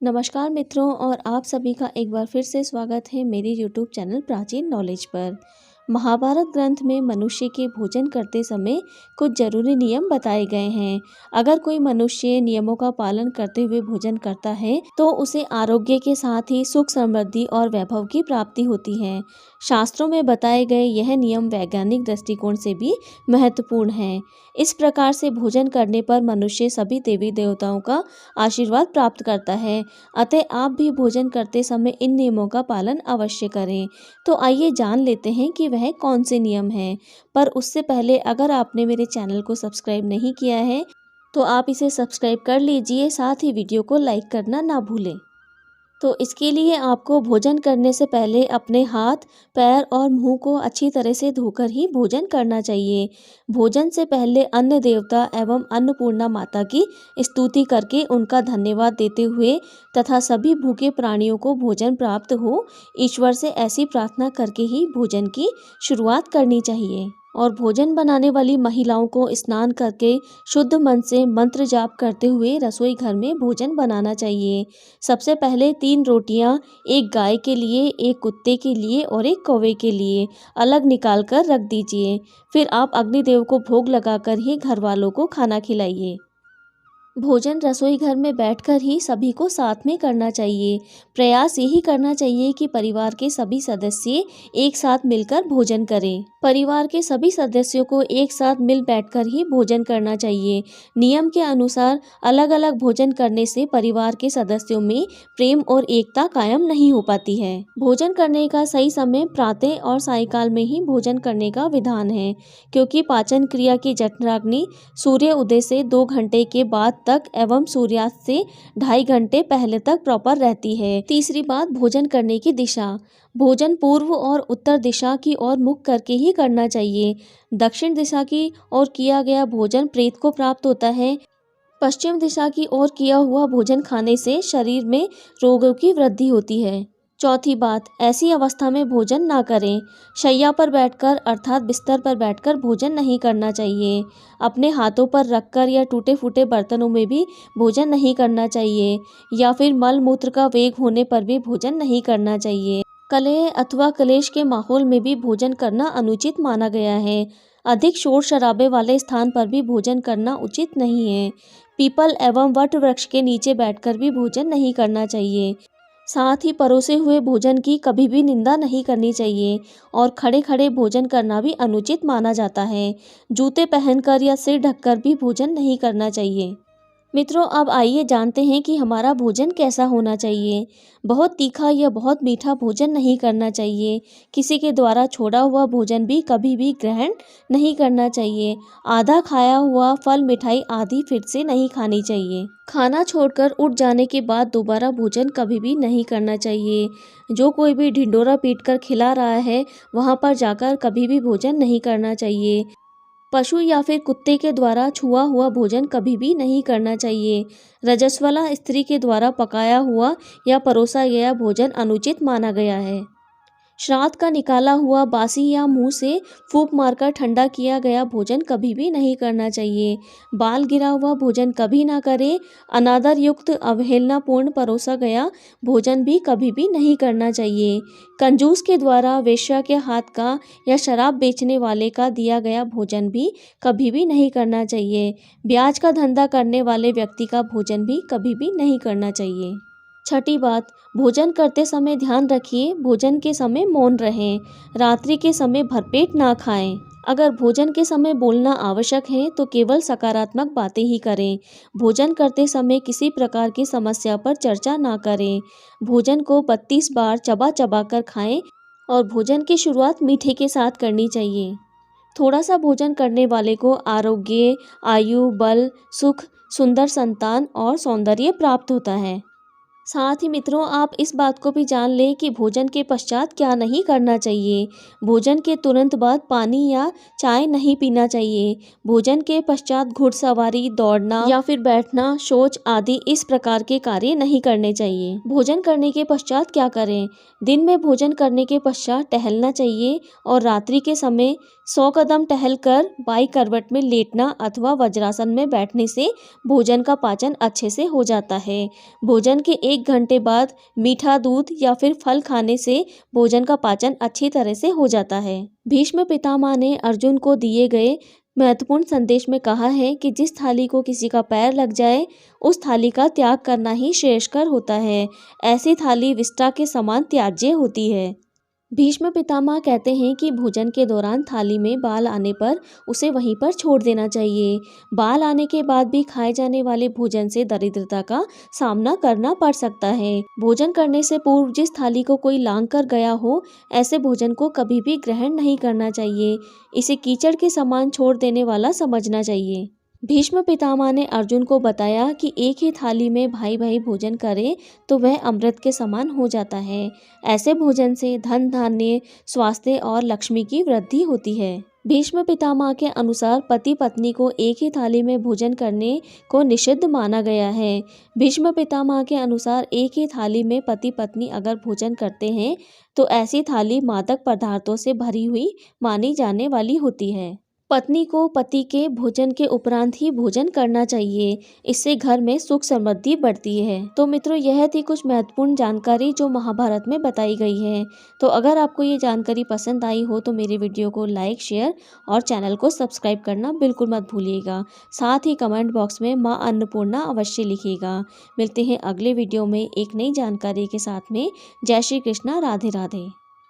नमस्कार मित्रों, और आप सभी का एक बार फिर से स्वागत है मेरे YouTube चैनल प्राचीन नॉलेज पर। महाभारत ग्रंथ में मनुष्य के भोजन करते समय कुछ जरूरी नियम बताए गए हैं। अगर कोई मनुष्य नियमों का पालन करते हुए भोजन करता है तो उसे आरोग्य के साथ ही सुख, समृद्धि और वैभव की प्राप्ति होती है। शास्त्रों में बताए गए यह नियम वैज्ञानिक दृष्टिकोण से भी महत्वपूर्ण हैं। इस प्रकार से भोजन करने पर मनुष्य सभी देवी देवताओं का आशीर्वाद प्राप्त करता है। अतः आप भी भोजन करते समय इन नियमों का पालन अवश्य करें। तो आइए जान लेते हैं कि वह कौन से नियम हैं। पर उससे पहले अगर आपने मेरे चैनल को सब्सक्राइब नहीं किया है तो आप इसे सब्सक्राइब कर लीजिए, साथ ही वीडियो को लाइक करना ना भूलें। तो इसके लिए आपको भोजन करने से पहले अपने हाथ, पैर और मुंह को अच्छी तरह से धोकर ही भोजन करना चाहिए। भोजन से पहले अन्न देवता एवं अन्नपूर्णा माता की स्तुति करके उनका धन्यवाद देते हुए तथा सभी भूखे प्राणियों को भोजन प्राप्त हो, ईश्वर से ऐसी प्रार्थना करके ही भोजन की शुरुआत करनी चाहिए। और भोजन बनाने वाली महिलाओं को स्नान करके शुद्ध मन से मंत्र जाप करते हुए रसोई घर में भोजन बनाना चाहिए। सबसे पहले 3 रोटियां एक गाय के लिए, एक कुत्ते के लिए और एक कौवे के लिए अलग निकाल कर रख दीजिए। फिर आप अग्निदेव को भोग लगाकर ही घर वालों को खाना खिलाइए। भोजन रसोई घर में बैठकर ही सभी को साथ में करना चाहिए। प्रयास यही करना चाहिए कि परिवार के सभी सदस्य एक साथ मिलकर भोजन करें। परिवार के सभी सदस्यों को एक साथ मिल बैठकर ही भोजन करना चाहिए। नियम के अनुसार अलग अलग भोजन करने से परिवार के सदस्यों में प्रेम और एकता कायम नहीं हो पाती है। भोजन करने का सही समय प्रातः और सायंकाल में ही भोजन करने का विधान है, क्योंकि पाचन क्रिया की जठराग्नि सूर्य उदय से 2 घंटे के बाद तक एवं सूर्यास्त से 2.5 घंटे पहले तक प्रॉपर रहती है। तीसरी बात, भोजन करने की दिशा। भोजन पूर्व और उत्तर दिशा की ओर मुख करके ही करना चाहिए। दक्षिण दिशा की ओर किया गया भोजन प्रेत को प्राप्त होता है। पश्चिम दिशा की ओर किया हुआ भोजन खाने से शरीर में रोगों की वृद्धि होती है। चौथी बात, ऐसी अवस्था में भोजन ना करें। शैया पर बैठकर अर्थात बिस्तर पर बैठकर भोजन नहीं करना चाहिए। अपने हाथों पर रखकर या टूटे फूटे बर्तनों में भी भोजन नहीं करना चाहिए, या फिर मल मूत्र का वेग होने पर भी भोजन नहीं करना चाहिए। कलह अथवा क्लेश के माहौल में भी भोजन करना अनुचित माना गया है। अधिक शोर शराबे वाले स्थान पर भी भोजन करना उचित नहीं है। पीपल एवं वट वृक्ष के नीचे बैठकर भी भोजन नहीं करना चाहिए। साथ ही परोसे हुए भोजन की कभी भी निंदा नहीं करनी चाहिए, और खड़े खड़े भोजन करना भी अनुचित माना जाता है। जूते पहनकर या सिर ढककर भी भोजन नहीं करना चाहिए। मित्रों, अब आइए जानते हैं कि हमारा भोजन कैसा होना चाहिए। बहुत तीखा या बहुत मीठा भोजन नहीं करना चाहिए। किसी के द्वारा छोड़ा हुआ भोजन भी कभी भी ग्रहण नहीं करना चाहिए। आधा खाया हुआ फल, मिठाई आदि फिर से नहीं खानी चाहिए। खाना छोड़कर उठ जाने के बाद दोबारा भोजन कभी भी नहीं करना चाहिए। जो कोई भी ढिंडोरा पीटकर खिला रहा है वहां पर जाकर कभी भी भोजन नहीं करना चाहिए। पशु या फिर कुत्ते के द्वारा छुआ हुआ भोजन कभी भी नहीं करना चाहिए। रजस्वला स्त्री के द्वारा पकाया हुआ या परोसा गया भोजन अनुचित माना गया है। श्राद्ध का निकाला हुआ बासी या मुंह से फूंक मारकर ठंडा किया गया भोजन कभी भी नहीं करना चाहिए। बाल गिरा हुआ भोजन कभी ना करें। अनादर युक्त अवहेलनापूर्ण परोसा गया भोजन भी कभी भी नहीं करना चाहिए। कंजूस के द्वारा वेश्या के हाथ का या शराब बेचने वाले का दिया गया भोजन भी कभी भी नहीं करना चाहिए। ब्याज का धंधा करने वाले व्यक्ति का भोजन भी कभी भी नहीं करना चाहिए। छठी बात, भोजन करते समय ध्यान रखिए, भोजन के समय मौन रहें। रात्रि के समय भरपेट ना खाएं। अगर भोजन के समय बोलना आवश्यक है तो केवल सकारात्मक बातें ही करें। भोजन करते समय किसी प्रकार की समस्या पर चर्चा ना करें। भोजन को 32 बार चबा चबा कर खाएं, और भोजन की शुरुआत मीठे के साथ करनी चाहिए। थोड़ा सा भोजन करने वाले को आरोग्य, आयु, बल, सुख, सुंदर संतान और सौंदर्य प्राप्त होता है। साथ ही मित्रों, आप इस बात को भी जान लें कि भोजन के पश्चात क्या नहीं करना चाहिए। भोजन के तुरंत बाद पानी या चाय नहीं पीना चाहिए। भोजन के पश्चात घुड़सवारी, दौड़ना या फिर बैठना, शौच आदि इस प्रकार के कार्य नहीं करने चाहिए। भोजन करने के पश्चात क्या करें? दिन में भोजन करने के पश्चात टहलना चाहिए, और रात्रि के समय 100 कदम टहलकर बाई करवट में लेटना अथवा वज्रासन में बैठने से भोजन का पाचन अच्छे से हो जाता है। भोजन के 1 घंटे बाद मीठा दूध या फिर फल खाने से भोजन का पाचन अच्छी तरह से हो जाता है। भीष्म पितामह ने अर्जुन को दिए गए महत्वपूर्ण संदेश में कहा है कि जिस थाली को किसी का पैर लग जाए उस थाली का त्याग करना ही श्रेयस्कर होता है। ऐसी थाली विष्ठा के समान त्याज्य होती है। भीष्म पितामह कहते हैं कि भोजन के दौरान थाली में बाल आने पर उसे वहीं पर छोड़ देना चाहिए। बाल आने के बाद भी खाए जाने वाले भोजन से दरिद्रता का सामना करना पड़ सकता है। भोजन करने से पूर्व जिस थाली को कोई लांघ कर गया हो, ऐसे भोजन को कभी भी ग्रहण नहीं करना चाहिए। इसे कीचड़ के समान छोड़ देने वाला समझना चाहिए। भीष्म पितामह ने अर्जुन को बताया कि एक ही थाली में भाई भाई भोजन करे तो वह अमृत के समान हो जाता है। ऐसे भोजन से धन धान्य, स्वास्थ्य और लक्ष्मी की वृद्धि होती है। भीष्म पितामह के अनुसार पति पत्नी को एक ही थाली में भोजन करने को निषिद्ध माना गया है। भीष्म पितामह के अनुसार एक ही थाली में पति पत्नी अगर भोजन करते हैं तो ऐसी थाली मादक पदार्थों से भरी हुई मानी जाने वाली होती है। पत्नी को पति के भोजन के उपरांत ही भोजन करना चाहिए। इससे घर में सुख समृद्धि बढ़ती है। तो मित्रों, यह थी कुछ महत्वपूर्ण जानकारी जो महाभारत में बताई गई है। तो अगर आपको ये जानकारी पसंद आई हो तो मेरे वीडियो को लाइक, शेयर और चैनल को सब्सक्राइब करना बिल्कुल मत भूलिएगा। साथ ही कमेंट बॉक्स में माँ अन्नपूर्णा अवश्य लिखिएगा। मिलते हैं अगले वीडियो में एक नई जानकारी के साथ में। जय श्री कृष्णा, राधे राधे।